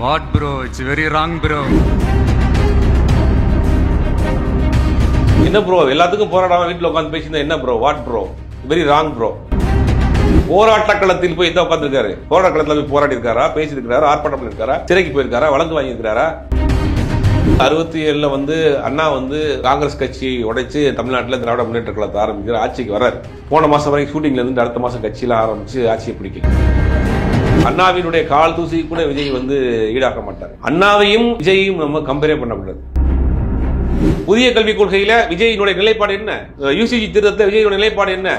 What bro? It's very wrong bro. என்ன bro எல்லாத்துக்கும் போராடாம வீட்டில் உட்காந்து பேசியிருந்தா என்ன bro? What bro? Very wrong bro. போராட்ட களத்தில் போய் எந்த உட்காந்துருக்காரு? போராட்ட களத்தில் போய் போராடி இருக்காரா, பேசியிருக்காரா, ஆர்ப்பாட்டம் பண்ணிருக்காரா, சிறைக்கு போயிருக்காரா, வழக்கு வாங்கியிருக்காரா? 67 அண்ணா காங்கிரஸ் கட்சியை உடைச்சு தமிழ்நாட்டில் திராவிட முன்னேற்ற கழகத்தை ஆரம்பிக்கிற ஆட்சிக்கு வர்றாரு. போன மாசம் வரைக்கும் ஷூட்டிங்ல இருந்து அடுத்த மாசம் கட்சியில ஆரம்பிச்சு ஆட்சியை பிடிக்கல. அண்ணாவினுடைய கால் தூசி கூட விஜய் ஈடாக்க மாட்டார். அண்ணாவையும் விஜயையும் நம்ம கம்பேர் பண்ணக்கூடாது. புதிய கல்விக் கொள்கையில விஜயினுடைய நிலைப்பாடு என்ன? யூசிஜி திருத்தத்தில் விஜயினுடைய நிலைப்பாடு என்ன?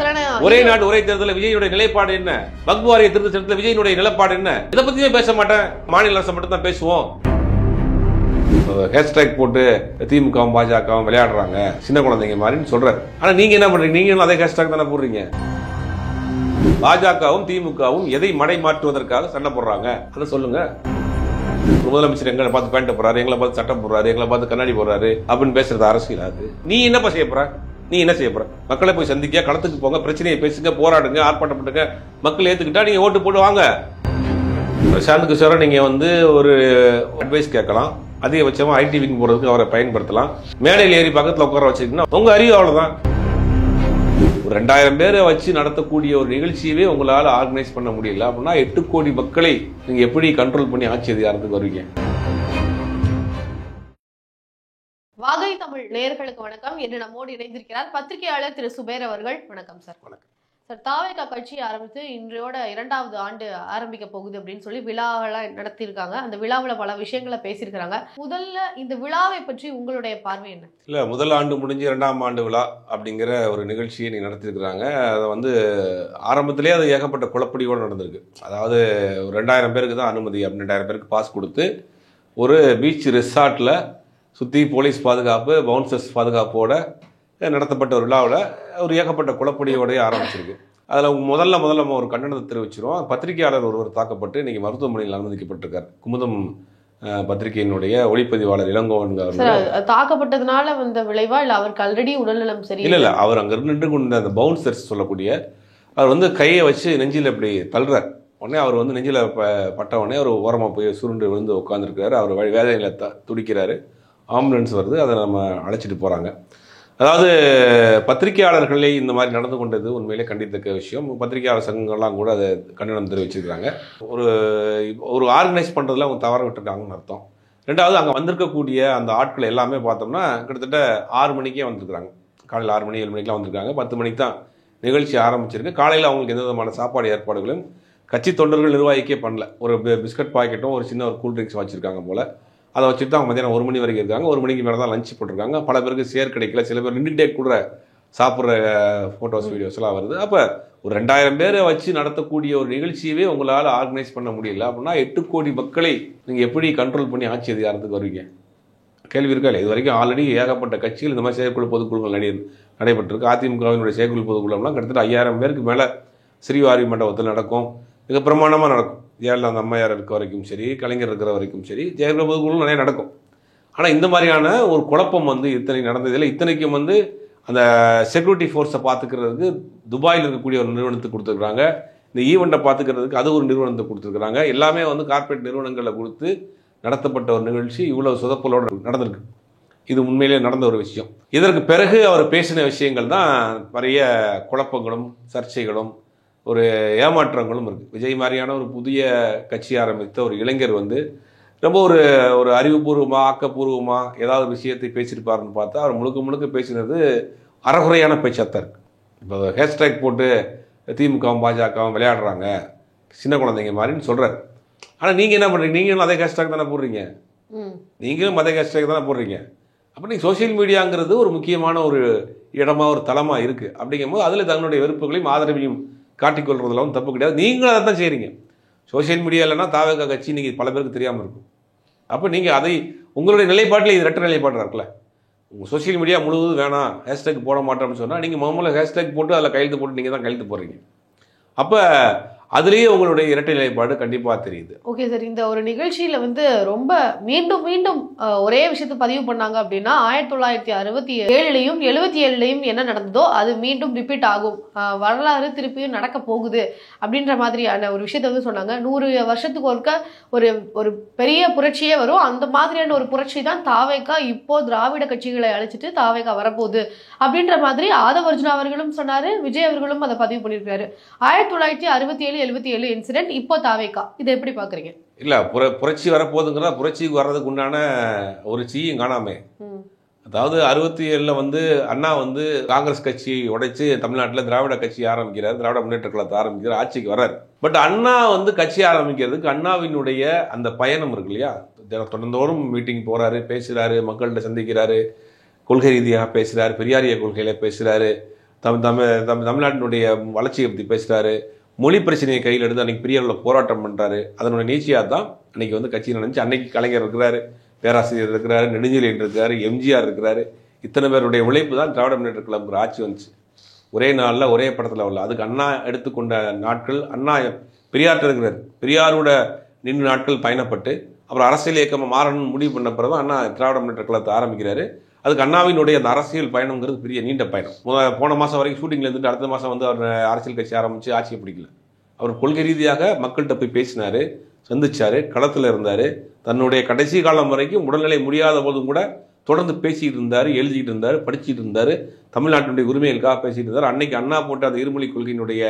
ஒரே நாடு ஒரே தேர்தலில் விஜயினுடைய நிலைப்பாடு என்ன? வக்ஃப் வாரிய திருத்த சட்டத்தில் விஜயினுடைய நிலைப்பாடு என்ன? இதை பத்தியே பேச மாட்டேன். மாநில அரசு மட்டும் தான் பேசுவோம். ஹேஷ்டேக் போட்டு திமுக பாஜக விளையாடுறாங்க சின்ன குழந்தைங்க மாதிரின்னு சொல்றாரு. ஆனா நீங்க என்ன பண்றீங்க? நீங்க அதே ஹேஷ்டேக் தானே போடுறீங்க. பாஜகவும் திமுகவும் எதை மடை மாற்றுவதற்காக சண்டை போடுறாங்க அதை சொல்லுங்க. முதலமைச்சர் எங்களை பார்த்து பேண்ட் போறாரு, எங்களை பார்த்து சட்டம் போடுறாரு, எங்களை பார்த்து கண்ணாடி போடுறாரு அப்படின்னு பேசுறது அரசியல். அது நீ என்ன செய்ய போற? நீ என்ன செய்ய போற? மக்களை போய் சந்திக்க, களத்துக்கு போங்க, பிரச்சனையை பேசுங்க, போராடுங்க, ஆர்ப்பாட்டம் பண்ணுங்க. மக்கள் ஏத்துக்கிட்டா நீங்க ஓட்டு போட்டு வாங்க. பிரசாந்த் கிஷோரை நீங்க ஒரு அட்வைஸ் கேட்கலாம். அதிகபட்சமா ஐடி விங் போறதுக்கு அவரை பயன்படுத்தலாம். மேடையில் ஏறி பக்கத்தில் உட்கார வச்சிருக்கீங்கன்னா உங்க அறிவு அவ்வளவுதான். ஒரு 2000 பேரை வச்சு நடத்தக்கூடிய ஒரு நிகழ்ச்சியவே உங்களால ஆர்கனைஸ் பண்ண முடியல அப்படின்னா 8 கோடி மக்களை நீங்க எப்படி கண்ட்ரோல் பண்ணி ஆட்சி அதிகாரத்துக்கு வருவீங்க? வாகை தமிழ் நேயர்களுக்கு வணக்கம். என்று நம்மோடு இணைந்திருக்கிறார் பத்திரிகையாளர் திரு சுபேர் அவர்கள். வணக்கம் சார். வணக்கம் சார். தாவேகா கட்சி ஆரம்பித்து இன்றையோட 2வது ஆண்டு ஆரம்பிக்க போகுது அப்படின்னு சொல்லி விழாவெல்லாம் நடத்தியிருக்காங்க. அந்த விழாவில் பல விஷயங்களை பேசியிருக்கிறாங்க. முதல்ல இந்த விழாவை பற்றி உங்களுடைய பார்வை என்ன? இல்ல, முதல் ஆண்டு முடிஞ்சு 2ஆம் ஆண்டு விழா அப்படிங்கிற ஒரு நிகழ்ச்சியை நீ நடத்திருக்கிறாங்க. அதை ஆரம்பத்திலேயே அது ஏகப்பட்ட குழப்படியோடு நடந்திருக்கு. அதாவது 2000 பேருக்கு தான் அனுமதி அப்படின்னு 2000 பேருக்கு பாஸ் கொடுத்து ஒரு பீச் ரிசார்ட்ல சுற்றி போலீஸ் பாதுகாப்பு, பவுன்சர்ஸ் பாதுகாப்போட நடத்தப்பட்ட ஒரு விழாவில் ஒரு ஏகப்பட்ட குழப்படியோடய ஆரம்பிச்சிருக்கு. அதில் முதல்ல நம்ம ஒரு கண்டனத்தை தெரிவிச்சிருவோம். பத்திரிகையாளர் ஒருவர் தாக்கப்பட்டு இன்னைக்கு மருத்துவமனையில் அனுமதிக்கப்பட்டிருக்கார். குமுதம் பத்திரிகையினுடைய ஒளிப்பதிவாளர் இளங்கோவன் தாக்கப்பட்டதுனால வந்த விளைவா இல்ல அவருக்கு ஆல்ரெடி உடல்நலம் சரி இல்ல அவர் அங்க நின்று கொண்ட அந்த பவுன்சர்ஸ் சொல்லக்கூடிய அவர் கையை வச்சு நெஞ்சில் இப்படி தள்ளுறார். உடனே அவர் நெஞ்சில பட்ட உடனே ஒரு ஓரமா போய் சுருண்டு விழுந்து உட்காந்துருக்காரு. அவர் வேதனையில துடிக்கிறாரு. ஆம்புலன்ஸ் வருது, அதை நம்ம அழைச்சிட்டு போறாங்க. அதாவது பத்திரிகையாளர்களை இந்த மாதிரி நடந்து கொண்டது உண்மையிலே கண்டித்தக்க விஷயம். பத்திரிகையாளர் சங்கங்கள்லாம் கூட அதை கண்டனம் தெரிவிச்சிருக்கிறாங்க. ஒரு ஆர்கனைஸ் பண்ணுறதுல அவங்க தவற விட்டுருக்காங்கன்னு அர்த்தம். ரெண்டாவது அங்கே வந்திருக்கக்கூடிய அந்த ஆட்கள் எல்லாமே பார்த்தோம்னா கிட்டத்தட்ட 6 மணிக்கே வந்திருக்கிறாங்க. காலையில் 6 மணி 7 மணிக்கெலாம் வந்திருக்காங்க. 10 மணிக்கு தான் நிகழ்ச்சி ஆரம்பிச்சிருக்கு. காலையில் அவங்களுக்கு எந்த விதமான சாப்பாடு ஏற்பாடுகளும் கட்சி தொண்டர்கள் நிர்வாகிக்கே பண்ணல. ஒரு பிஸ்கட் பாக்கெட்டும் ஒரு சின்ன ஒரு கூல்ட்ரிங்க்ஸ் வச்சுருக்காங்க போல். அதை வச்சுட்டு அவங்க மத்தியானம் 1 மணி வரைக்கும் இருக்காங்க. 1 மணிக்கு மேலே தான் லஞ்ச் போட்டிருக்காங்க. பல பேருக்கு சேர் கிடைக்கல. சில பேர் நின்றுட்டே கூட சாப்பிட்ற ஃபோட்டோஸ் வீடியோஸ்லாம் வருது. அப்போ ஒரு 2000 பேரை வச்சு நடத்தக்கூடிய ஒரு நிகழ்ச்சியவே உங்களால் ஆர்கனைஸ் பண்ண முடியல அப்படின்னா 8 கோடி மக்களை நீங்கள் எப்படி கண்ட்ரோல் பண்ணி ஆட்சி அதிகாரத்துக்கு வருவீங்க? கேள்வி இருக்கா இல்லை? இது வரைக்கும் ஆல்ரெடி ஏகப்பட்ட கட்சிகள் இந்த மாதிரி செயற்குழு பொதுக்குழுங்கள் நடைபெற்றிருக்கு. அதிமுகவினுடைய செயற்குழு பொதுக்குழுலாம் கிட்டத்தட்ட 5000 பேருக்கு மேலே ஸ்ரீவாரி மண்டபத்தில் நடக்கும். மிக பிரமாண்டமாக நடக்கும். ஜெயலலிதா அம்மையார் இருக்க வரைக்கும் சரி, கலைஞர் இருக்கிற வரைக்கும் சரி, ஜெயலலிதா பொதுக்குழு நிறைய நடக்கும். ஆனால் இந்த மாதிரியான ஒரு குழப்பம் இத்தனை நடந்ததில்லை. இத்தனைக்கும் அந்த செக்யூரிட்டி ஃபோர்ஸை பார்த்துக்கிறதுக்கு துபாயில் இருக்கக்கூடிய ஒரு நிறுவனத்துக்கு கொடுத்துருக்குறாங்க. இந்த ஈவெண்ட்டை பார்த்துக்கிறதுக்கு அது ஒரு நிறுவனத்தை கொடுத்துருக்குறாங்க. எல்லாமே கார்ப்பரேட் நிறுவனங்களில் கொடுத்து நடத்தப்பட்ட ஒரு நிகழ்ச்சி இவ்வளவு சொதப்பலோடு நடந்திருக்கு. இது உண்மையிலே நடந்த ஒரு விஷயம். இதற்கு பிறகு அவர் பேசின விஷயங்கள் தான் நிறைய குழப்பங்களும் சர்ச்சைகளும் ஒரு ஏமாற்றங்களும் இருக்குது. விஜய் மாதிரியான ஒரு புதிய கட்சி ஆரம்பித்த ஒரு இளைஞர் ரொம்ப ஒரு அறிவுபூர்வமாக ஆக்கப்பூர்வமாக ஏதாவது விஷயத்தை பேசியிருப்பாருன்னு பார்த்தா அவர் முழுக்க பேசினது அறகுறையான பேச்சாத்தான் இருக்குது. இப்போ ஹேஷ்டேக் போட்டு திமுக பாஜக விளையாடுறாங்க சின்ன குழந்தைங்க மாதிரின்னு சொல்கிறார். ஆனால் நீங்கள் என்ன பண்ணுறீங்க? நீங்களும் அதே ஹேஷ்டேக் தானே போடுறீங்க. நீங்களும் அதே ஹேஷ்டேக் தானே போடுறீங்க. அப்போ நீங்கள் சோசியல் மீடியாங்கிறது ஒரு முக்கியமான ஒரு இடமா ஒரு தளமாக இருக்குது. அப்படிங்கும்போது அதில் தங்களுடைய வெறுப்புகளையும் ஆதரவையும் காட்டிக்கொள்றதுலாம் தப்பு கிடையாது. நீங்களும் அதை தான் செய்கிறீங்க. சோசியல் மீடியா இல்லைன்னா தாவேகா கட்சி இன்னைக்கு பல பேருக்கு தெரியாமல் இருக்கும். அப்போ நீங்கள் அதை உங்களுடைய நிலைப்பாட்டில் இது ரெட்ட நிலைப்பாடு இருக்குல்ல. உங்கள் சோசியல் மீடியா முழுவதும் வேணாம், ஹேஷ்டேக் போட மாட்டோம்னு சொன்னால் நீங்கள் முதல்ல ஹேஷ்டேக் போட்டு அதில் கையெழுத்து போட்டு நீங்கள் தான் கையெழுத்து போடுறீங்க. அப்போ அதுலேயே உங்களுடைய இரட்டை நிலைப்பாடு கண்டிப்பாக தெரியுது. ஓகே சார், இந்த ஒரு நிகழ்ச்சியில் வந்து ரொம்ப மீண்டும் மீண்டும் ஒரே விஷயத்தை பதிவு பண்ணாங்க அப்படின்னா 1967லையும் 77லையும் என்ன நடந்ததோ அது மீண்டும் ரிப்பீட் ஆகும், வரலாறு திருப்பியும் நடக்க போகுது அப்படின்ற மாதிரியான ஒரு விஷயத்த வந்து சொன்னாங்க. 100 வருஷத்துக்கு ஒருக்க ஒரு ஒரு பெரிய புரட்சியே வரும். அந்த மாதிரியான ஒரு புரட்சி தான் தாவேகா இப்போ திராவிட கட்சிகளை அழைச்சிட்டு தாவேகா வரப்போகுது அப்படின்ற மாதிரி ஆதவர்ஜுனா அவர்களும் சொன்னாரு, விஜய் அவர்களும் அதை பதிவு பண்ணியிருக்காரு. 1967-77 இன்சிடென்ட், இப்போ தாவேகா, இதை எப்படி பாக்குறீங்க? இல்ல புரட்சி வரப்போகுதுங்கிற புரட்சிக்கு வர்றதுக்கு உண்டான ஒரு சீயும் காணாமே. அதாவது 67ல வந்து அண்ணா வந்து காங்கிரஸ் கட்சி உடைச்சு தமிழ்நாட்டில் திராவிட கட்சி ஆரம்பிக்கிறார், திராவிட முன்னேற்ற கழகத்தை ஆரம்பிக்கிறார், ஆட்சிக்கு வர்றாரு. பட் அண்ணா வந்து கட்சி ஆரம்பிக்கிறதுக்கு அண்ணாவினுடைய அந்த பயணம் இருக்கு இல்லையா, தொடர்ந்தோறும் மீட்டிங் போறாரு, பேசுறாரு, மக்கள்கிட்ட சந்திக்கிறாரு, கொள்கை ரீதியாக பேசுறாரு, பெரியாரிய கொள்கையில பேசுறாரு, தமிழ்நாட்டினுடைய வளர்ச்சியை பற்றி பேசுறாரு, மொழி பிரச்சனையை கையில் எடுத்து அன்னைக்கு பெரிய அளவில் போராட்டம் பண்றாரு. அதனுடைய நீட்சியாக தான் அன்னைக்கு வந்து கட்சி நினைச்சு அன்னைக்கு கலைஞர் இருக்கிறாரு, பேராசிரியர் இருக்கிறாரு, நெடுஞ்செழியன் இருக்காரு, எம்ஜிஆர் இருக்கிறாரு. இத்தனை பேருடைய உழைப்பு தான் திராவிட முன்னேற்ற கழகம் ஆட்சி வந்துச்சு. ஒரே நாளில் ஒரே படத்தில் வரல. அதுக்கு அண்ணா எடுத்துக்கொண்ட நாட்கள், அண்ணா பெரியார்ட்ட இருக்கிறார், பெரியாரோட நின்று நாட்கள் பயணப்பட்டு அப்புறம் அரசியல் இயக்கமாக மாறணும்னு முடிவு பண்ண பிறகு தான் அண்ணா திராவிட முன்னேற்ற கழகத்தை ஆரம்பிக்கிறாரு. அதுக்கு அண்ணாவினுடைய அந்த அரசியல் பயணங்கிறது பெரிய நீண்ட பயணம். போன மாதம் வரைக்கும் ஷூட்டிங்கில் இருந்துட்டு அடுத்த மாதம் வந்து அவர் அரசியல் கட்சி ஆரம்பித்து ஆட்சியை பிடிக்கல. அவர் கொள்கை ரீதியாக மக்கள்கிட்ட போய் பேசினார், சந்திச்சார், களத்தில் இருந்தார். தன்னுடைய கடைசி காலம் வரைக்கும் உடல்நிலை முடியாத போதும் கூட தொடர்ந்து பேசிக்கிட்டு இருந்தார், எழுதிக்கிட்டு இருந்தார், படிச்சுட்டு இருந்தார், தமிழ்நாட்டினுடைய உரிமைகளுக்காக பேசிட்டு இருந்தார். அன்னைக்கு அண்ணா போட்ட அந்த இருமொழி கொள்கையினுடைய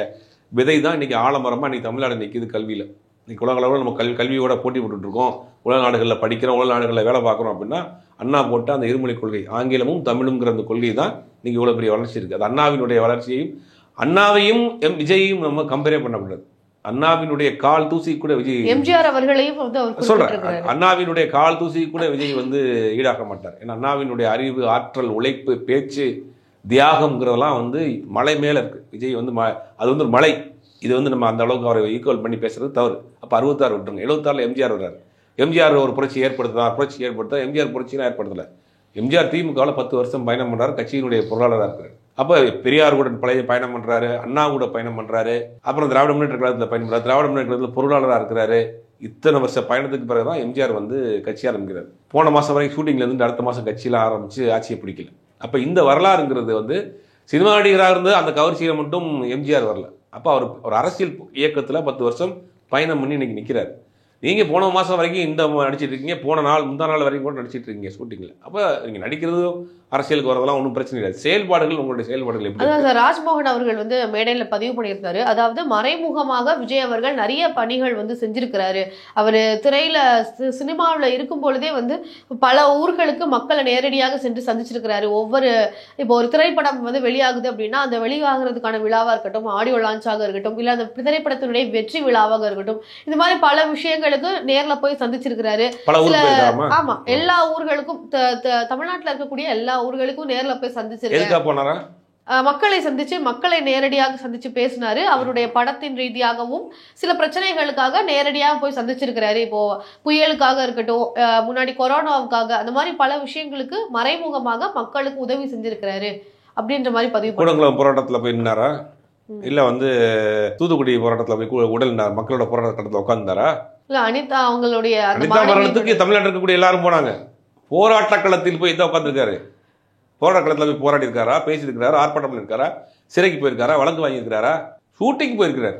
விதை தான் இன்னைக்கு ஆலமரமாக இன்னைக்கு தமிழ்நாடு நிற்கிது கல்வியில். இன்னைக்கு உலக அளவில் நம்ம கல்வியோட போட்டி போட்டுட்ருக்கோம், உலக நாடுகளில் படிக்கிறோம், உலக நாடுகளில் வேலை பார்க்குறோம். அப்படின்னா அண்ணா போட்ட அந்த இருமொழி கொள்கை, ஆங்கிலமும் தமிழுங்கிற அந்த கொள்கை தான் இன்னைக்கு இவ்வளோ பெரிய வளர்ச்சி இருக்குது. அது அண்ணாவினுடைய வளர்ச்சியையும் அண்ணாவையும் விஜயையும் நம்ம கம்பேரே பண்ணக்கூடாது. அண்ணாவினுடைய கால் தூசி கூட விஜய், எம்ஜிஆர் அவர்களையும் சொல்றேன், அண்ணாவினுடைய கால் தூசி கூட விஜய் வந்து ஈடாக்க மாட்டார். ஏன்னா அண்ணாவினுடைய அறிவு, ஆற்றல், உழைப்பு, பேச்சு, தியாகம்ங்கிறதெல்லாம் வந்து மலை மேலே இருக்கு. விஜய் வந்து அது வந்து மலை. இது வந்து நம்ம அந்த அளவுக்கு அவரை ஈக்குவல் பண்ணி பேசுறது தவறு. அப்போ 66 விட்டுருங்க. 76ல் எம்ஜிஆர் வர்றாரு. எம்ஜிஆர் ஒரு புரட்சி ஏற்படுத்த எம்ஜிஆர் புரட்சியெலாம் ஏற்படுத்தலை. எம்ஜிஆர் திமுகவில் 10 வருஷம் பயணம் பண்ணுறாரு, கட்சியினுடைய பொருளாளராக இருக்கிறார். அப்போ பெரியார் கூட பழைய பயணம் பண்ணுறாரு, அண்ணா கூட பயணம் பண்ணுறாரு, அப்புறம் திராவிட முன்னேற்ற கழகத்தில் பயணம் பண்ணுறாரு, திராவிட முன்னேற்ற கழகத்தில் பொருளாளராக இருக்கிறாரு. இத்தனை வருஷ பயணத்துக்கு பிறகு தான் எம்ஜிஆர் வந்து கட்சி ஆரம்பிக்கிறார். போன மாதம் வரைக்கும் ஷூட்டிங்ல இருந்து அடுத்த மாதம் கட்சியில் ஆரம்பித்து ஆட்சியை பிடிக்கல. அப்போ இந்த வரலாறுங்கிறது வந்து சினிமா நடிகராக இருந்து அந்த கவர்ச்சியில் மட்டும் எம்ஜிஆர் வரல. அப்போ அவர் ஒரு அரசியல் இயக்கத்தில் 10 வருஷம் பயணம் பண்ணி இன்னைக்கு நிற்கிறார். நீங்கள் போன மாதம் வரைக்கும் இந்த நடிச்சிட்டு இருக்கீங்க, போன நாள் முந்தா நாள் வரைக்கும் கூட நடிச்சிட்டு இருக்கீங்க ஷூட்டிங்கில். அப்போ நீங்கள் நடிக்கிறதும் அரசியலுக்கு வரதெல்லாம் ஒன்றும் பிரச்சனை இல்லை. செயல்பாடுகள், உங்களுடைய செயல்பாடுகள் எப்படி? அதான் சார் ராஜ்மோகன் அவர்கள் வந்து மேடையில் பதிவு பண்ணியிருந்தாரு. அதாவது மறைமுகமாக விஜய் அவர்கள் நிறைய பணிகள் வந்து செஞ்சிருக்கிறாரு. அவர் திரையில சினிமாவில் இருக்கும் பொழுதே வந்து பல ஊர்களுக்கு மக்களை நேரடியாக சென்று சந்திச்சிருக்கிறாரு. இப்போ ஒரு திரைப்படம் வந்து வெளியாகுது அப்படின்னா அந்த வெளியாகிறதுக்கான விழாவாக இருக்கட்டும், ஆடியோ லான்ச்சாக இருக்கட்டும், இல்லை அந்த திரைப்படத்தினுடைய வெற்றி விழாவாக இருக்கட்டும், இந்த மாதிரி பல விஷயங்களுக்கு நேரில் போய் சந்திச்சிருக்கிறாரு. ஆமா, எல்லா ஊர்களுக்கும் தமிழ்நாட்டில் இருக்கக்கூடிய எல்லா ஊர்களுக்கும் நேர்ல போய் சந்திச்சிருக்காரு. மக்களை சந்திச்சு, மக்களை நேரடியாக சந்திச்சு பேசினாரு. அவருடைய படத்தின் ரீதியாகவும் சில பிரச்சனைகளுக்காக நேரடியாக போய் சந்திச்சிருக்கிறாரு. இப்போ புயலுக்காக இருக்கட்டும், முன்னாடி கொரோனாவுக்காக, அந்த மாதிரி பல விஷயங்களுக்கு மறைமுகமாக மக்களுக்கு உதவி செஞ்சிருக்கிறாரு அப்படின்ற மாதிரி பதிவு. கூடங்குளம் போராட்டத்தில் போய் நின்னாரா, இல்ல வந்து தூத்துக்குடி போராட்டத்தில் போய் உடல் மக்களோட போராட்டத்தில் உட்கார்ந்தாரா? இல்ல அனிதா அவங்களுடைய மரணத்துக்கு தமிழ்நாட்டில் இருக்கக்கூடிய எல்லாரும் போனாங்க. போராட்ட களத்தில் போய் தான் உட்காந்துருக்காரு. போராட்ட களத்தில் போய் போராடி இருக்காரா, பேசியிருக்கிறாரா, ஆர்ப்பாட்டம் பண்ணிருக்காரா, சிறைக்கு போயிருக்காரா, வழக்கு வாங்கியிருக்கிறாரா, ஷூட்டிங் போயிருக்கிறார்,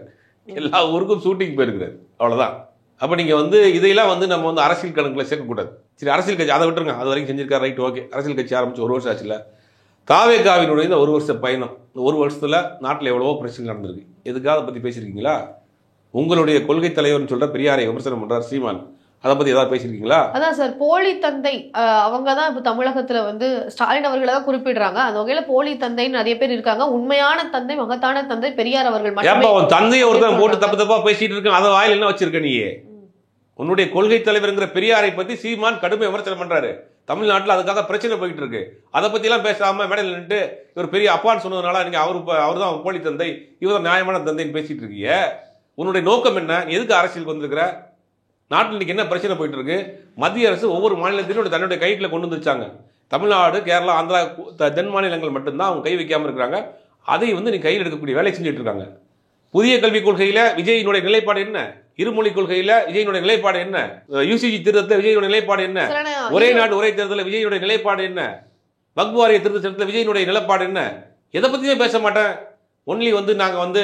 எல்லா ஊருக்கும் ஷூட்டிங் போயிருக்கிறார். அவ்வளவுதான். அப்ப நீங்க வந்து இதையெல்லாம் வந்து நம்ம வந்து அரசியல் கணக்குல சேர்க்கக்கூடாது. சரி, அரசியல் கட்சி அதை விட்டுருங்க, அது வரைக்கும் செஞ்சிருக்காரு, ரைட், ஓகே. அரசியல் கட்சி ஆரம்பிச்சு 1 வருஷம் ஆச்சுல. தாவேகாவினுடைய இந்த 1 வருஷ பயணம், இந்த 1 வருஷத்துல நாட்டில் எவ்வளவோ பிரச்சனை நடந்திருக்கு. எதுக்காக அதை பத்தி பேசியிருக்கீங்களா? உங்களுடைய கொள்கை தலைவர்னு சொல்ற பெரியாரை விமர்சனம் பண்றார் சீமான், அதை பத்தி ஏதாவது பேசியிருக்கீங்களா? அதான் சார், போலி தந்தை அவங்க தான் இப்போ தமிழகத்துல வந்து ஸ்டாலின் அவர்களை தான் குறிப்பிடுறாங்க. அந்த வகையில போலி தந்தைன்னு நிறைய பேர் இருக்காங்க. உண்மையான தந்தை, மகத்தான தந்தை பெரியார் அவர்கள் மட்டுமே. அவன் தந்தையை ஒருத்தன் போட்டு தப்பு தப்பா பேசிட்டு இருக்கான், அதை வாயில் என்ன வச்சிருக்க நீயே? உன்னுடைய கொள்கை தலைவர்ங்கிற பெரியாரை பத்தி சீமான் கடுமை விமர்சனம் பண்றாரு. தமிழ்நாட்டில் அதுக்காக பிரச்சனை போயிட்டு இருக்கு. அதை பத்தி எல்லாம் பேசாம மேடையில் நின்று இவர் பெரிய அப்பான்னு சொன்னதுனால நீங்க அவர் தான் போலி தந்தை, இவர் நியாயமான தந்தைன்னு பேசிட்டு இருக்கீங்க. உன்னுடைய நோக்கம் என்ன? எதுக்கு அரசியலுக்கு வந்திருக்கிற? நாட்டில் இன்னைக்கு என்ன பிரச்சனை போயிட்டு இருக்கு? மத்திய அரசு ஒவ்வொரு மாநிலத்திலும் தன்னுடைய கைட்டில் கொண்டு வந்துருச்சாங்க. தமிழ்நாடு, கேரளா, ஆந்திரா, தென் மாநிலங்கள் மட்டும்தான் அவங்க கை வைக்காம இருக்கிறாங்க. அதை வந்து நீ கையில் எடுக்கக்கூடிய வேலை செஞ்சுட்டு இருக்காங்க. புதிய கல்விக் கொள்கையில விஜயினுடைய நிலைப்பாடு என்ன? இருமொழி கொள்கையில விஜயினுடைய நிலைப்பாடு என்ன? யூசிஜி திருத்தத்தில் விஜயினுடைய நிலைப்பாடு என்ன? ஒரே நாடு ஒரே தேர்தலில் விஜயினுடைய நிலைப்பாடு என்ன? வக்ஃப் வாரிய திருத்த சட்டத்தில் விஜயினுடைய நிலைப்பாடு என்ன? எதை பத்தியுமே பேச மாட்டேன். ஒன்லி நாங்க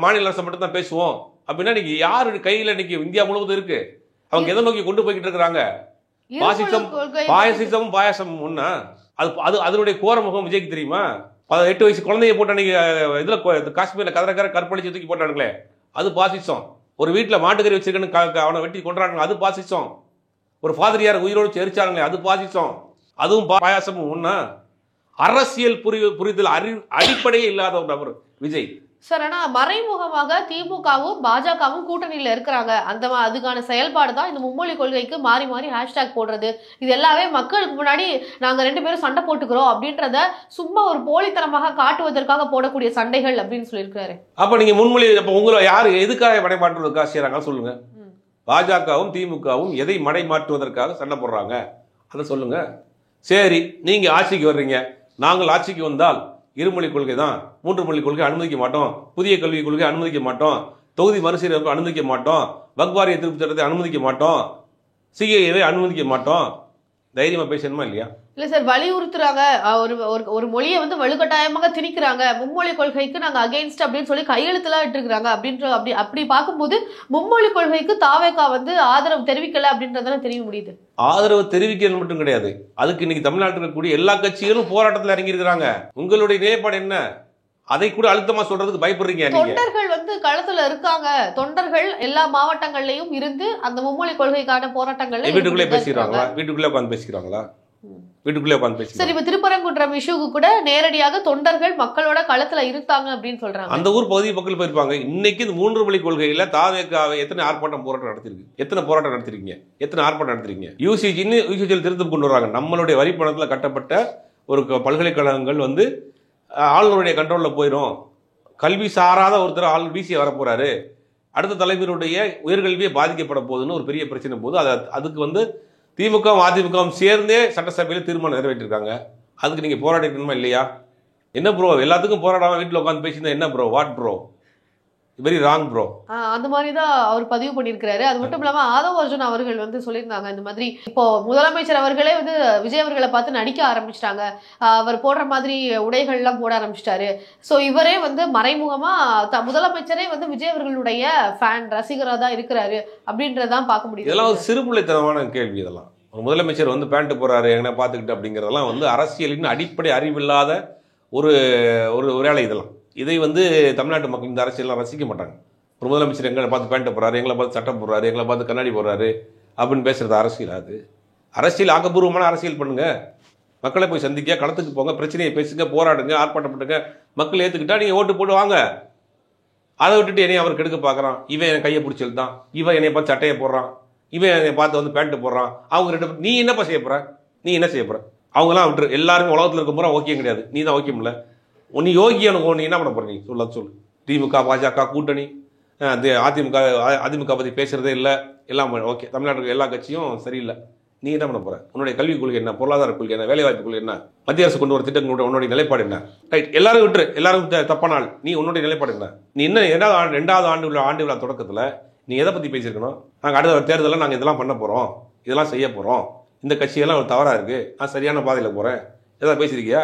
மாநில அரசு மட்டும் தான் பேசுவோம் அப்படின்னா இன்னைக்கு யாரு கையில இன்னைக்கு இந்தியா முழுவதும் இருக்கு? அவங்க எதை நோக்கி கொண்டு போய்கிட்டு இருக்கிறாங்க? பாசிசமும் பாயாசமும் ஒண்ணா? அது அதனுடைய கோரமுகம் விஜய்க்கு தெரியுமா? 8 வயசு குழந்தைய போட்டு அன்னைக்கு இதுல காஷ்மீர்ல கதறக்கரை கற்பழிச்சு தூக்கி போட்டானுங்களே, அது பாசிசம். ஒரு வீட்டில் மாட்டுக்கறி வச்சிருக்கன்னு அவனை வெட்டி கொண்டாடுறாங்க, அது பாசிசம். ஒரு ஃபாதரியார் உயிரோடு எரிச்சாங்களே, அது பாசிசம். அதுவும் பாயாசமும் ஒண்ணா? அரசியல் புரிதல் அடிப்படையே இல்லாத ஒரு நபர் விஜய் சார். ஆனா மறைமுகமாக திமுகவும் பாஜகவும் கூட்டணியில இருக்கிறாங்க. அதுக்கான செயல்பாடு தான் இந்த மும்மொழி கொள்கைக்கு மாறி மாறி ஹேஷ்டாக் போடுறது. இது எல்லாமே மக்களுக்கு முன்னாடி நாங்க 2 பேரும் சண்டை போட்டுக்கிறோம் அப்படின்றத சும்மா ஒரு போலித்தனமாக காட்டுவதற்காக போடக்கூடிய சண்டைகள் அப்படின்னு சொல்லியிருக்காரு. அப்ப நீங்க முன்மொழி உங்களை யாரு எதுக்காக மடைமாற்றுவதற்காக செய்யறாங்க சொல்லுங்க. பாஜகவும் திமுகவும் எதை மடைமாற்றுவதற்காக சண்டை போடுறாங்க அதை சொல்லுங்க. சரி, நீங்க ஆட்சிக்கு வர்றீங்க, நாங்கள் ஆட்சிக்கு வந்தால் இருமொழி கொள்கை தான், 3 மொழி கொள்கை அனுமதிக்க மாட்டோம், புதிய கல்விக் கொள்கை அனுமதிக்க மாட்டோம், தொகுதி மறுசீரமைப்பு அனுமதிக்க மாட்டோம், வக்ஃப் வாரிய திருத்த சட்டத்தை அனுமதிக்க மாட்டோம், சிஏஏவை அனுமதிக்க மாட்டோம். தைரியமா பேசணுமா இல்லையா? இல்ல சார், வலியுறுத்துறாங்க. ஒரு மொழியை வலுக்கட்டாயமாக திணிக்கிறாங்க. மும்மொழி கொள்கைக்கு நாங்க அகெயின்ஸ்ட் அப்படின்னு சொல்லி கையெழுத்துலாம் இட்டுருக்காங்க. அப்படி பார்க்கும்போது மும்மொழி கொள்கைக்கு தாவேகா ஆதரவு தெரிவிக்கல அப்படின்றதான தெரிய முடியுது. ஆதரவு தெரிவிக்கிறது மட்டும் கிடையாது, அதுக்கு இன்னைக்கு தமிழ்நாட்டில் இருக்கக்கூடிய எல்லா கட்சிகளும் போராட்டத்தில் இறங்கி இருக்கிறாங்க. உங்களுடைய நிலைப்பாடு என்ன? அதை கூட அழுத்தமா சொல்றதுக்கு பயப்படுறீங்க. தொண்டர்கள் களத்துல இருக்காங்க. தொண்டர்கள் எல்லா மாவட்டங்கள்லயும் இருந்து அந்த மும்மொழி கொள்கைக்கான போராட்டங்கள்ல வீட்டுக்குள்ளே பேசிக்கிறாங்களா? வீட்டுக்குள்ளே உட்காந்து பேசிக்கிறாங்களா? வீட்டுக்குள்ளே உட்காந்து பேசி சரி, இப்ப திருப்பரங்குன்றம் இஷ்யூக்கு கூட நேரடியாக தொண்டர்கள் மக்களோட களத்துல இருந்தாங்க அப்படின்னு சொல்றாங்க. அந்த ஊர் பகுதி மக்கள் போயிருப்பாங்க. இன்னைக்கு இந்த 3 மொழி கொள்கையில தாவேகாவை எத்தனை ஆர்ப்பாட்டம் போராட்டம் நடத்திருக்கு? எத்தனை போராட்டம் நடத்திருக்கீங்க? எத்தனை ஆர்ப்பாட்டம் நடத்திருக்கீங்க? யூசிஜியில் திருத்தம் கொண்டு வராங்க. நம்மளுடைய வரி பணத்தில் கட்டப்பட்ட ஒரு பல்கலைக்கழகங்கள் ஆளுநருடைய கண்ட்ரோலில் போயிடும். கல்வி சாராத ஒருத்தர் ஆளுநர் பிசிஏ வரப்போறாரு, அடுத்த தலைவருடைய உயர்கல்வியை பாதிக்கப்பட போகுதுன்னு ஒரு பெரிய பிரச்சனை போது அதுக்கு திமுகவும் அதிமுகவும் சேர்ந்தே சட்டசபையில் தீர்மானம் நிறைவேற்றிருக்காங்க. அதுக்கு நீங்கள் போராடிக்கணுமா இல்லையா? என்ன ப்ரோ, எல்லாத்துக்கும் போராடாம வீட்டில் உட்காந்து பேசியிருந்தா என்ன bro? What bro? Very wrong bro. அந்த மாதிரி தான் அவர் பதிவு பண்ணியிருக்கிறாரு. அது மட்டும் இல்லாம ஆதவ் அர்ஜுன் அவர்கள் சொல்லியிருந்தாங்க, இந்த மாதிரி இப்போ முதலமைச்சர் அவர்களே விஜய் அவர்களை பார்த்து நடிக்க ஆரம்பிச்சிட்டாங்க, அவர் போடுற மாதிரி உடைகள் எல்லாம் போட ஆரம்பிச்சிட்டாரு. ஸோ இவரே மறைமுகமா முதலமைச்சரே விஜய் அவர்களுடைய ஃபேன் ரசிகரா தான் இருக்கிறாரு அப்படின்றதான் பார்க்க முடியும். இதெல்லாம் ஒரு சிறுபிள்ளைத்தனமான கேள்வி. இதெல்லாம் ஒரு முதலமைச்சர் பேண்ட் போறாரு எங்கன்னா பார்த்துக்கிட்டு அப்படிங்கிறதெல்லாம் அரசியலின் அடிப்படை அறிவில்லாத ஒரு வேலை. இதெல்லாம் இதை தமிழ்நாட்டு மக்கள் இந்த அரசியலாம் ரசிக்க மாட்டாங்க. ஒரு முதலமைச்சர் எங்களை பார்த்து பேண்ட்டை போடுறாரு, எங்களை பார்த்து சட்டம் போடுறாரு, எங்களை பார்த்து கண்ணாடி போடுறாரு அப்படின்னு பேசுறது அரசியல். அது அரசியல் ஆக்கப்பூர்வமான அரசியல் பண்ணுங்க. மக்களை போய் சந்திக்க, களத்துக்கு போங்க, பிரச்சனையை பேசுங்க, போராடுங்க, ஆர்ப்பாட்டப்பட்டுங்க. மக்கள் ஏற்றுக்கிட்டா நீங்கள் ஓட்டு போட்டு வாங்க. அதை விட்டுட்டு என்னைய அவர் கெடுக்க பார்க்குறான், இவன் என் கையை பிடிச்சிருந்தான், இவன் என்னை பார்த்து சட்டையை போடுறான், இவன் என்னை பார்த்து பேண்ட்டு போடுறான், அவங்க 2 நீ என்னப்பா செய்ய போற? நீ என்ன செய்ய போற? அவங்களாம் விட்டுரு. எல்லாருமே உலகத்தில் இருக்க போகிற ஓகே கிடையாது. நீ தான் ஓகே முடியல. நீ யோகியானு நீ என்ன பண்ண போற? நீ சொல்லு. திமுக பாஜக கூட்டணி, அதிமுக பற்றி பேசுறதே இல்லை, எல்லாம் ஓகே. தமிழ்நாட்டுக்கு எல்லா கட்சியும் சரியில்லை. நீ என்ன பண்ண போற? உன்னுடைய கல்விக் கொள்கை என்ன? பொருளாதார கொள்கை என்ன? வேலைவாய்ப்பு கொள்கை என்ன? மத்திய அரசு கொண்டு வர திட்டங்களோட உன்னுடைய நிலைப்பாடு என்ன? ரைட், எல்லாரும் விட்டுரு. எல்லாரும் தப்பானால் நீ உன்னுடைய நிலைப்பாடு என்ன? நீ இன்னும் 2வது ஆண்டு விழா தொடக்கத்தில் நீ எதை பற்றி பேசியிருக்கணும்? நாங்கள் அடுத்த தேர்தலில் நாங்கள் இதெல்லாம் பண்ண போகிறோம், இதெல்லாம் செய்ய போகிறோம், இந்த கட்சியெல்லாம் ஒரு தவறாக இருக்குது, நான் சரியான பாதையில் போகிறேன், எதாவது பேசியிருக்கியா?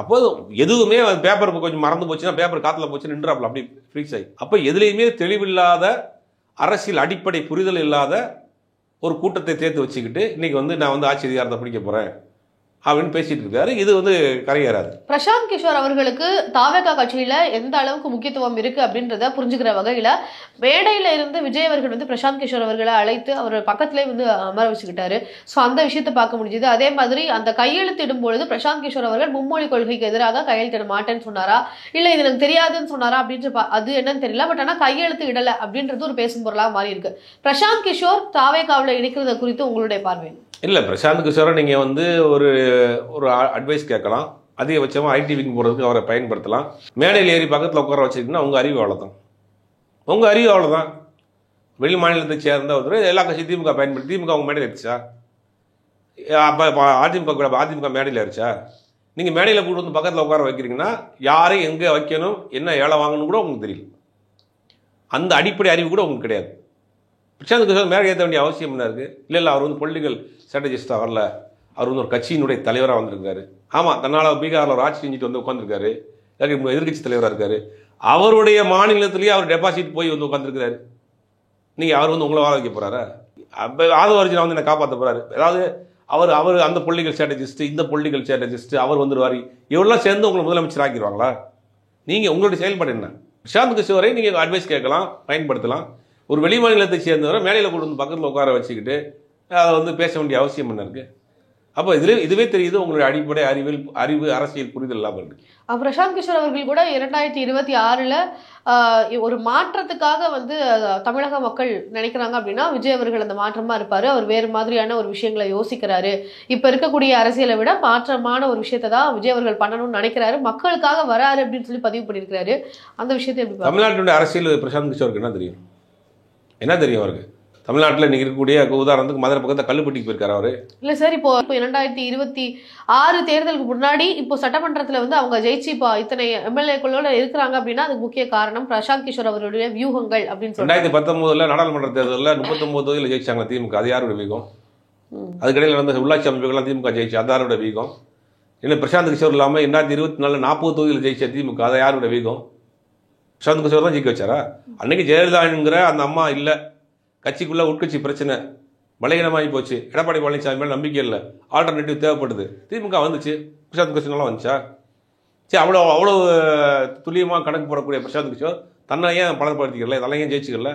அப்போது எதுவுமே பேப்பர் கொஞ்சம் மறந்து போச்சுன்னா பேப்பர் காற்றுல போச்சு நின்றாப்புல அப்படி ஃப்ரீஸ் ஆகி. அப்போ எதுலேயுமே தெளிவில்லாத, அரசியல் அடிப்படை புரிதல் இல்லாத ஒரு கூட்டத்தை தேர்த்து வச்சுக்கிட்டு இன்னைக்கு நான் ஆட்சி அதிகாரத்தை பிடிக்க போகிறேன் அப்படின்னு பேசிட்டு இருக்காரு. இது கரையேறாது. பிரசாந்த் கிஷோர் அவர்களுக்கு தாவேகா கட்சியில எந்த அளவுக்கு முக்கியத்துவம் இருக்கு அப்படின்றத புரிஞ்சுக்கிற வகையில மேடையில இருந்து விஜய் அவர்கள் பிரசாந்த் கிஷோர் அவர்களை அழைத்து அவர் பக்கத்திலே அமர வச்சுக்கிட்டாரு. ஸோ அந்த விஷயத்தை பார்க்க முடிஞ்சது. அதே மாதிரி அந்த கையெழுத்திடும் பொழுது பிரசாந்த் கிஷோர் அவர்கள் மும்மொழி கொள்கைக்கு எதிராக கையெழுத்திட மாட்டேன்னு சொன்னாரா, இல்ல இது எனக்கு தெரியாதுன்னு சொன்னாரா அப்படின்ற அது என்னன்னு தெரியல. பட் ஆனா கையெழுத்து இடல அப்படின்றது ஒரு பேசும் பொருளாக மாறி இருக்கு. பிரசாந்த் கிஷோர் தாவேகாவில் இணைக்கிறத குறித்து உங்களுடைய பார்வை? இல்லை, பிரசாந்த் கிஷோரை நீங்கள் ஒரு அட்வைஸ் கேட்கலாம். அதிகபட்சமாக ஐடி விங் போகிறதுக்கு அவரை பயன்படுத்தலாம். மேடையில் ஏறி பக்கத்தில் உட்கார வச்சுக்கிட்டீங்கன்னா உங்கள் அறிவு அவ்வளோதான். உங்கள் அறிவு அவ்வளோதான். வெளி மாநிலத்தை சேர்ந்த ஒருத்தர் எல்லா கட்சி திமுக பயன்படுத்தி திமுக அவங்க மேடையில் இருந்துச்சா? அப்போ அதிமுக மேடையில் இருந்துச்சா? நீங்கள் மேடையில் கூட்டு பக்கத்தில் உட்கார வைக்கிறீங்கன்னா யாரை எங்கே வைக்கணும், என்ன ஏழை வாங்கணும் கூட உங்களுக்கு தெரியல. அந்த அடிப்படை அறிவு கூட உங்களுக்கு கிடையாது. பிரசாந்த் கிஷோர் மேலே ஏற்ற வேண்டிய அவசியம் என்ன இருக்குது? இல்லை அவர் வந்து பொலிட்டிக்கல் ஸ்ட்ராட்டஜிஸ்டாக வரல, அவர் வந்து ஒரு கட்சியினுடைய தலைவராக வந்திருக்காரு. ஆமாம், தன்னால் பீகாரில் ஒரு ஆட்சி செஞ்சுட்டு வந்து உட்காந்துருக்காரு, எதிர்கட்சி தலைவராக இருக்காரு. அவருடைய மாநிலத்திலேயே அவர் டெபாசிட் போய் வந்து உட்காந்துருக்கிறாரு. நீங்கள் அவர் வந்து உங்களை வாழ வைக்க போகிறாரா? அப்போ ஆதவ அர்ஜுனா வந்து என்னை காப்பாற்ற போகிறாரு. அதாவது அவர் அந்த பொலிட்டிக்கல் ஸ்ட்ராட்டஜிஸ்ட், இந்த பொலிட்டிக்கல் ஸ்ட்ராட்டஜிஸ்ட், அவர் வந்துடுவார், இவரெல்லாம் சேர்ந்து உங்களை முதலமைச்சர் ஆக்கிடுவாங்களா? நீங்கள் உங்களுடைய செயல்பாடு என்ன? பிரசாந்த் கிஷோரை நீங்கள் அட்வைஸ் கேட்கலாம், பயன்படுத்தலாம். ஒரு வெளி மாநிலத்தை சேர்ந்தவரை மேலையில் கொண்டு வந்து பக்கத்தில் உட்கார வச்சுக்கிட்டு அதை வந்து பேச வேண்டிய அவசியம் என்ன இருக்குது? அப்போ இதுவே தெரியுது உங்களுடைய அடிப்படை அறிவு அரசியல் புரிதல் இல்லாமல் இருக்கு. பிரசாந்த் கிஷோர் அவர்கள் கூட 2026 ஒரு மாற்றத்துக்காக வந்து தமிழக மக்கள் நினைக்கிறாங்க அப்படின்னா விஜய் அவர்கள் அந்த மாற்றமா இருப்பாரு. அவர் வேறு மாதிரியான ஒரு விஷயங்களை யோசிக்கிறாரு. இப்ப இருக்கக்கூடிய அரசியலை விட மாற்றமான ஒரு விஷயத்தை தான் விஜய் அவர்கள் பண்ணணும்னு நினைக்கிறாரு, மக்களுக்காக வராரு அப்படின்னு சொல்லி பதிவு பண்ணியிருக்கிறாரு. அந்த விஷயத்தை எப்படி தமிழ்நாட்டினுடைய அரசியல் பிரசாந்த் கிஷோருக்கு என்ன தெரியும்? என்ன தெரியும் அவருக்கு? தமிழ்நாட்டில் இன்றைக்கி இருக்கக்கூடிய உதாரணத்துக்கு மதுரை பக்கத்தில் கல்லுப்பட்டிக்கு போயிருக்காரு அவர். இல்லை சார், இப்போ 2026 தேர்தலுக்கு முன்னாடி இப்போ சட்டமன்றத்தில் வந்து அவங்க ஜெயிச்சு இப்போ இத்தனை எம்எல்ஏக்களோட இருக்கிறாங்க அப்படின்னா அதுக்கு முக்கிய காரணம் பிரசாந்த் கிஷோர் அவருடைய வியூகங்கள் அப்படின்னு சொல்லி 2019 நாடாளுமன்ற தேர்தலில் 39 தொகுதியில் ஜெயிச்சாங்க திமுக. அது யாரோட வீகம்? அதுக்கிடையில் நடந்த உள்ளாட்சி அமைப்புகள்லாம் திமுக ஜெயிச்சு, அது யாரோட வீகம்? இன்னும் பிரசாந்த் கிஷோர் இல்லாமல் 2024 40 தொகுதியில் ஜெயிச்ச திமுக, அதை யாரோட வீகம்? பிரசாந்த் கிஷோர் தான் ஜெயிக்க வச்சாரா? அன்னைக்கு ஜெயலலிதாங்கிற அந்த அம்மா இல்லை, கட்சிக்குள்ளே உட்கட்சி பிரச்சனை பலகீனமாகி போச்சு, எடப்பாடி பழனிசாமி மேலே நம்பிக்கை இல்லை, ஆல்டர்னேட்டிவ் தேவைப்படுது, திமுக வந்துச்சு. பிரசாந்த் கிஷோர்லாம் வந்துச்சா? சரி, அவ்வளோ துல்லியமாக கணக்கு போடக்கூடிய பிரசாந்த் கிஷோர் தன்னை ஏன் பலப்படுத்திக்கல, இதெல்லாம் ஏன் ஜெயிச்சுக்கல?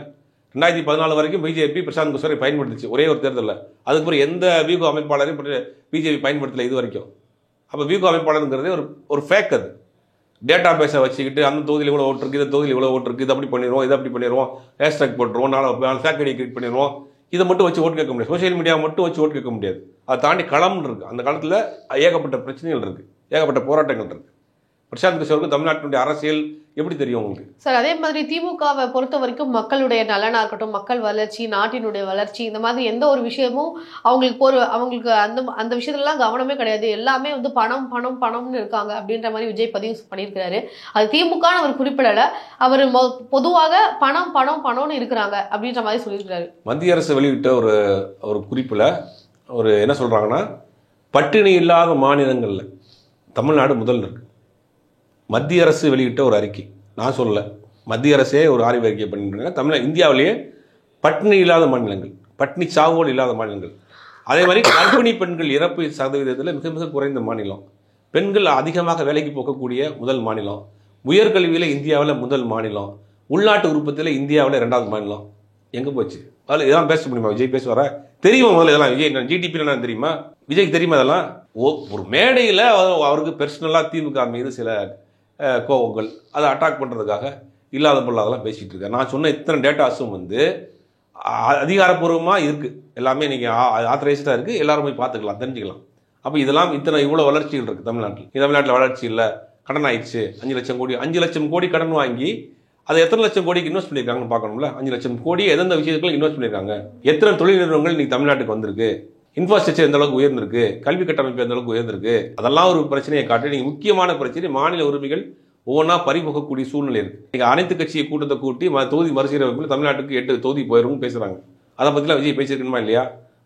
2014 வரைக்கும் பிஜேபி பிரசாந்த் கிஷோரை பயன்படுத்திச்சு ஒரே ஒரு தேர்தலில். அதுக்கப்புறம் எந்த வியூக அமைப்பாளரையும் பிஜேபி பயன்படுத்தலை இது வரைக்கும். அப்போ வியூக அமைப்பாளருங்கிறதே ஒரு ஃபேக். அது டேட்டா பேஸை வச்சுக்கிட்டு அந்த தொகுதியில் இவ்வளோ ஓட்டு இருக்குது, இந்த தொகுதியில் இவ்வளோ ஓட்டு இருக்குது, இதை அப்படி பண்ணிடுவோம், இதை அப்படி பண்ணிடுவோம், ஹேஷ்டாக் போட்டுருவோம், 4 ஃபேக் ஐடி கிரியேட் பண்ணிடுவோம், இதை மட்டும் வச்சு ஓட்டு கேட்க முடியாது. சோஷியல் மீடியா மட்டும் வச்சு ஓட்டு கேட்க முடியாது. அதை தாண்டி களம்னு இருக்குது. அந்த காலத்தில் ஏகப்பட்ட பிரச்சனைகள் இருக்குது, ஏகப்பட்ட போராட்டங்கள் இருக்குது. பிரசாந்த் கிஷோருக்கு தமிழ்நாட்டினுடைய அரசியல் எப்படி தெரியும் உங்களுக்கு? சார், அதே மாதிரி திமுகவை பொறுத்த வரைக்கும் மக்களுடைய நலனாக இருக்கட்டும், மக்கள் வளர்ச்சி, நாட்டினுடைய வளர்ச்சி, இந்த மாதிரி எந்த ஒரு விஷயமும் அவங்களுக்கு அந்த விஷயத்துலலாம் கவனமே கிடையாது. எல்லாமே வந்து பணம் பணம் பணம்னு இருக்காங்க அப்படின்ற மாதிரி விஜய் பதிவு பண்ணியிருக்கிறாரு. அது திமுகன்னு அவர் குறிப்பிடலை, அவர் பொதுவாக பணம் பணம் பணம்னு இருக்கிறாங்க அப்படின்ற மாதிரி சொல்லியிருக்கிறாரு. மத்திய அரசு வெளியிட்ட ஒரு குறிப்பில் என்ன சொல்கிறாங்கன்னா, பட்டினி இல்லாத மாநிலங்களில் தமிழ்நாடு முதல் இருக்கு. மத்திய அரசு வெளியிட்ட ஒரு அறிக்கை, நான் சொல்லலை, மத்திய அரசே ஒரு ஆய்வு அறிக்கை பண்ணிட்டு இந்தியாவிலேயே பட்டினி இல்லாத மாநிலங்கள், பட்டினி சாவோடு இல்லாத மாநிலங்கள். அதே மாதிரி கர்ப்பிணி பெண்கள் இறப்பு சதவீதத்தில் மிக மிக குறைந்த மாநிலம், பெண்கள் அதிகமாக வேலைக்கு போகக்கூடிய முதல் மாநிலம், உயர்கல்வியில் இந்தியாவில் முதல் மாநிலம், உள்நாட்டு உற்பத்தியில் இந்தியாவில் 2வது மாநிலம். எங்கே போச்சு? அதில் இதெல்லாம் பேச முடியுமா? விஜய் பேசுவாரா? தெரியுமா முதல்ல இதெல்லாம்? விஜய் ஜிடிபி என்ன தெரியுமா? விஜய்க்கு தெரியுமா இதெல்லாம்? ஒரு மேடையில் அவருக்கு பெர்சனலாக திமுக மீது சில கோவங்கள், அதை அட்டாக் பண்ணுறதுக்காக இல்லாத பொருளாதெல்லாம் பேசிகிட்டு இருக்காரு. நான் சொன்ன இத்தனை டேட்டாஸும் வந்து அதிகாரப்பூர்வமாக இருக்குது, எல்லாமே நீங்கள் ஆத்தரைஸ்டாக இருக்குது, எல்லாரும் போய் பார்த்துக்கலாம், தெரிஞ்சுக்கலாம். அப்போ இதெல்லாம் இவ்வளோ வளர்ச்சிகள் இருக்குது தமிழ்நாட்டில் வளர்ச்சி இல்லை, கடன் ஆயிடுச்சு, 5 லட்சம் கோடி கடன் வாங்கி அதை எத்தனை லட்சம் கோடிக்கு இன்வெஸ்ட் பண்ணியிருக்காங்கன்னு பார்க்கணும்ல. 5 லட்சம் கோடி எந்தெந்த விஷயத்துக்கு இன்வெஸ்ட் பண்ணியிருக்காங்க, எத்தனை தொழில் நிறுவனங்கள் இன்னைக்கு தமிழ்நாட்டுக்கு வந்திருக்கு, இன்ஃப்ராஸ்ட்ரக்சர் எந்த அளவுக்கு உயர்ந்திருக்கு, கல்வி கட்டமைப்பு எந்த அளவுக்கு உயர்ந்திருக்கு, அதெல்லாம் ஒரு பிரச்சனையை காட்டி நீங்கள் முக்கியமான பிரச்சனை மாநில உரிமைகள் ஒவ்வொன்றா பறிமுகக்கூடிய சூழ்நிலை இருக்குது. நீங்கள் அனைத்து கட்சியை கூட்டத்தை கூட்டி தொகுதி மறுசீரமைப்பில் தமிழ்நாட்டுக்கு 8 தொகுதி போயிடும் பேசுகிறாங்க. அதை பற்றிலாம் விஜய் பேசியிருக்கணுமா இல்லையா?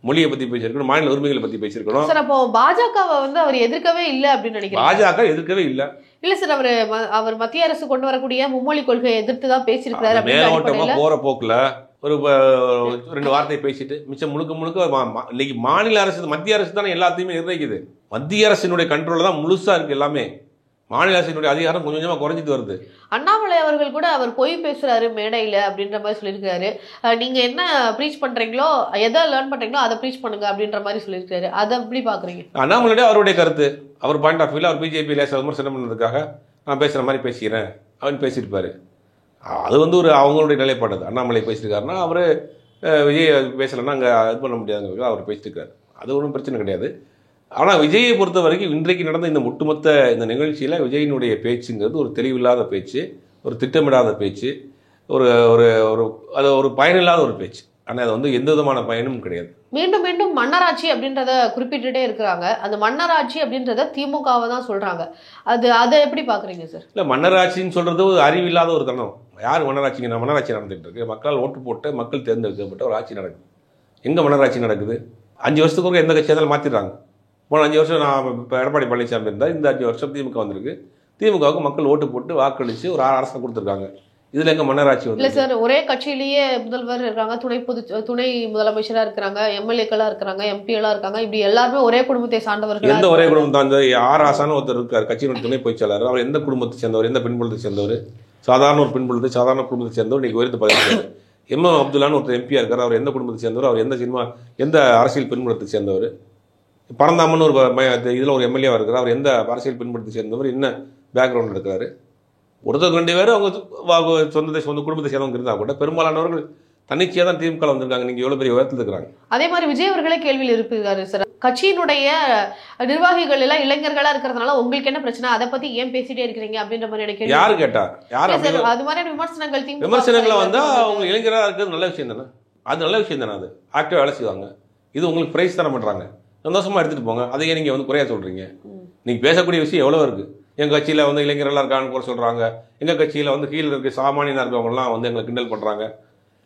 மொழியை பற்றி பேசியிருக்கணும், மாநில உரிமைகளை பற்றி பேசியிருக்கணும். சார், அப்போ பாஜகவை வந்து அவர் எதிர்க்கவே இல்லை அப்படின்னு நினைக்கிறேன். பாஜக எதிர்க்கவே இல்லை சார், அவர் மத்திய அரசு கொண்டு வரக்கூடிய மும்மொழி கொள்கையை எதிர்த்து தான் பேசியிருக்கிறாரு. மேலோட்டமாக போகிற போக்கில் ஒரு 2 வார்த்தையை பேசிட்டு மிச்சம் முழுக்க இன்னைக்கு மாநில அரசு, மத்திய அரசு தானே எல்லாத்தையுமே நிர்ணயிக்குது. மத்திய அரசினுடைய கண்ட்ரோல் தான் முழுசாக இருக்குது எல்லாமே. மாநில அரசினுடைய அதிகாரம் கொஞ்சம் கொஞ்சமாக குறைஞ்சிட்டு வருது. அண்ணாமலை அவர்கள் கூட அவர் பொய் பேசுறாரு மேடையில் அப்படின்ற மாதிரி சொல்லியிருக்காரு. நீங்கள் என்ன ப்ரீச் பண்ணுறீங்களோ, எதை லேர்ன் பண்ணுறீங்களோ அதை ப்ரீச் பண்ணுங்க அப்படின்ற மாதிரி சொல்லியிருக்காரு. அதை எப்படி பார்க்குறீங்க? அண்ணாமலையோட அவருடைய கருத்து, அவர் பாயிண்ட் ஆஃப் வியூவில் அவர் பிஜேபி லேசாக விமர்சனம் பண்ணுறதுக்காக நான் பேசுகிற மாதிரி பேசிக்கிறேன் அப்படின்னு பேசியிருப்பார். அது வந்து அவங்களுடைய நிலைப்பாடு. அண்ணாமலை பேசியிருக்காருன்னா அவர் விஜய் பேசலைன்னா அங்கே இது பண்ண முடியாதுங்கிறது அவர் பேசியிருக்காரு. அது ஒன்றும் பிரச்சனை கிடையாது. ஆனால் விஜயை பொறுத்த வரைக்கும் இன்றைக்கு நடந்த இந்த ஒட்டுமொத்த இந்த நிகழ்ச்சியில் விஜயினுடைய பேச்சுங்கிறது ஒரு தெளிவில்லாத பேச்சு, ஒரு திட்டமிடாத பேச்சு, ஒரு பயனில்லாத ஒரு பேச்சு. ஆனால் அது வந்து எந்த விதமான பயனும் கிடையாது. மீண்டும் மீண்டும் மன்னராட்சி அப்படின்றத குறிப்பிட்டுட்டே இருக்கிறாங்க. அந்த மன்னராட்சி அப்படின்றத திமுகவை தான் சொல்றாங்க. அதை எப்படி பாக்குறீங்க சார்? இல்லை, மன்னராட்சின்னு சொல்றது ஒரு அறிவில்லாத ஒரு தனம். யார் மன்னராட்சிங்க? மன்னராட்சி நடந்துகிட்டு இருக்கு. மக்களால் ஓட்டு போட்டு மக்கள் தேர்ந்தெடுக்கப்பட்ட ஒரு ஆட்சி நடக்குது. எங்கே மன்னராட்சி நடக்குது? 5 வருஷத்துக்கு ஒரு எந்த கட்சியாக இருந்தாலும் மாற்றிடுறாங்க. போன 5 வருஷம் நான் இப்போ எடப்பாடி பழனிசாமி இருந்தால், இந்த 5 வருஷம் திமுக வந்திருக்கு. திமுகவுக்கு மக்கள் ஓட்டு போட்டு வாக்களித்து ஒரு அரசை கொடுத்துருக்காங்க. இதில் எங்கே மன்னராட்சி வந்து? இல்லை சார், ஒரே கட்சியிலேயே முதல்வர் இருக்காங்க, துணை முதலமைச்சராக இருக்கிறாங்க, எம்எல்ஏக்களாக இருக்கிறாங்க, எம்பிகளாக இருக்காங்க. இப்படி எல்லாருமே ஒரே குடும்பத்தை சார்ந்தவர்கள். எந்த ஒரே குடும்பம் தான்? ஆர் ஆசான ஒருத்தர் இருக்கார், கட்சியினுடைய துணை பொதுச் செயலாளர். அவர் எந்த குடும்பத்தை சேர்ந்தவர்? எந்த பின்புலத்தை சேர்ந்தவர்? சாதாரண ஒரு பின்புலத்தை, சாதாரண குடும்பத்தை சேர்ந்தவர். இன்னைக்கு உயர்த்து பதிவு எம்எம் அப்துல்லான்னு ஒருத்தர் எம்பியாக இருக்கார். அவர் எந்த குடும்பத்தை சேர்ந்தவர்? அவர் எந்த அரசியல் பின்புலத்தை சேர்ந்தவர்? பரந்தாமன் ஒரு இதில் ஒரு எம்எல்ஏவாக இருக்கிறார். அவர் எந்த அரசியல் பின்புலத்தை சேர்ந்தவர்? என்ன பேக்ரவுண்ட் இருக்கிறாரு? ஒருத்தர் 2 பேர் அவங்க சொந்த குடும்பத்தை சேர்ந்தவங்க இருந்தால் கூட பெரும்பாலானவர்கள் தன்னிச்சையாக தான் திமுக வந்திருக்காங்க. நீங்கள் எவ்வளோ பெரிய உயரத்தில் இருக்கிறாங்க. அதே மாதிரி விஜய் அவர்களே கேள்வியில் இருப்பாரு சார், கட்சியினுடைய நிர்வாகிகள் எல்லாம் இளைஞர்களா இருக்கிறதுனால உங்களுக்கு என்ன பிரச்சனை, அதை பத்தி ஏன் பேசிட்டே இருக்கிறீங்க அப்படின்ற மாதிரி எனக்கு யாரு கேட்டா? யார் அது மாதிரியான விமர்சனங்களை வந்தா அவங்க இளைஞராக இருக்கிறது நல்ல விஷயம் தானே. அது நல்ல விஷயம் தானே. அது ஆக்டிவாக வேலை செய்வாங்க. இது உங்களுக்கு பிரைஸ் தர பண்ணுறாங்க, சந்தோஷமா எடுத்துட்டு போங்க. அதையே நீங்க குறையா சொல்றீங்க. நீங்க பேசக்கூடிய விஷயம் எவ்வளவு இருக்கு. எங்க கட்சியில இளைஞர்கள் இருக்கான்னு கூட சொல்றாங்க. எங்க கட்சியில கீழே இருக்க சாமானியனா இருக்கவங்க எல்லாம் எங்களை கிண்டல் பண்றாங்க.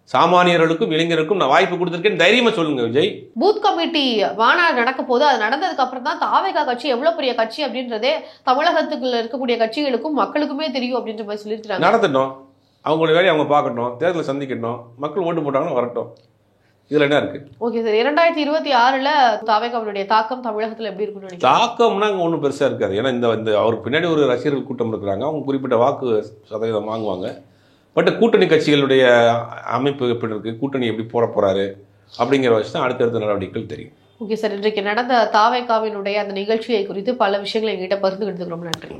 சாமானியர்களுக்கும் இளைஞருக்கும் நான் வாய்ப்பு கொடுத்திருக்கேன், தைரியமா சொல்லுங்க விஜய். பூத் கமிட்டி மாநாடு நடக்க போது, அது நடந்ததுக்கு அப்புறம் தான் தாவேகா கட்சி எவ்வளவு பெரிய கட்சி அப்படின்றதே தமிழகத்துக்குள்ள இருக்கக்கூடிய கட்சிகளுக்கும் மக்களுக்குமே தெரியும் அப்படின்ற மாதிரி சொல்லியிருக்காங்க. நடத்தட்டும், அவங்களுடைய வேலையை அவங்க பார்க்கட்டும், தேர்தலை சந்திக்கட்டும், மக்கள் ஓட்டு போட்டாங்கன்னா வரட்டும். இதுல என்ன இருக்கு? ஓகே சார், 2026ல தாவேகாவுடைய தாக்கம் தமிழகத்துல எப்படி இருக்குன்னு நினைக்கிறீங்க? தாக்கம்னா ஒன்றும் பெருசா இருக்காது. ஏன்னா இந்த அவருக்கு பின்னாடி ஒரு ரசிகர்கள் கூட்டம் இருக்கிறாங்க. அவங்க குறிப்பிட்ட வாக்கு சதவீதம் வாங்குவாங்க. பட் கூட்டணி கட்சிகளுடைய அமைப்பு எப்படி இருக்கு, கூட்டணி எப்படி போறாரு அப்படிங்கிற வச்சு தான் அடுத்தடுத்த நடவடிக்கைகள் தெரியும். ஓகே சார், இன்றைக்கு நடந்த தாவேகாவினுடைய அந்த நிகழ்ச்சியை குறித்து பல விஷயங்களை எங்கிட்ட பகிர்ந்துக்கிட்டதுக்கு ரொம்ப நன்றி.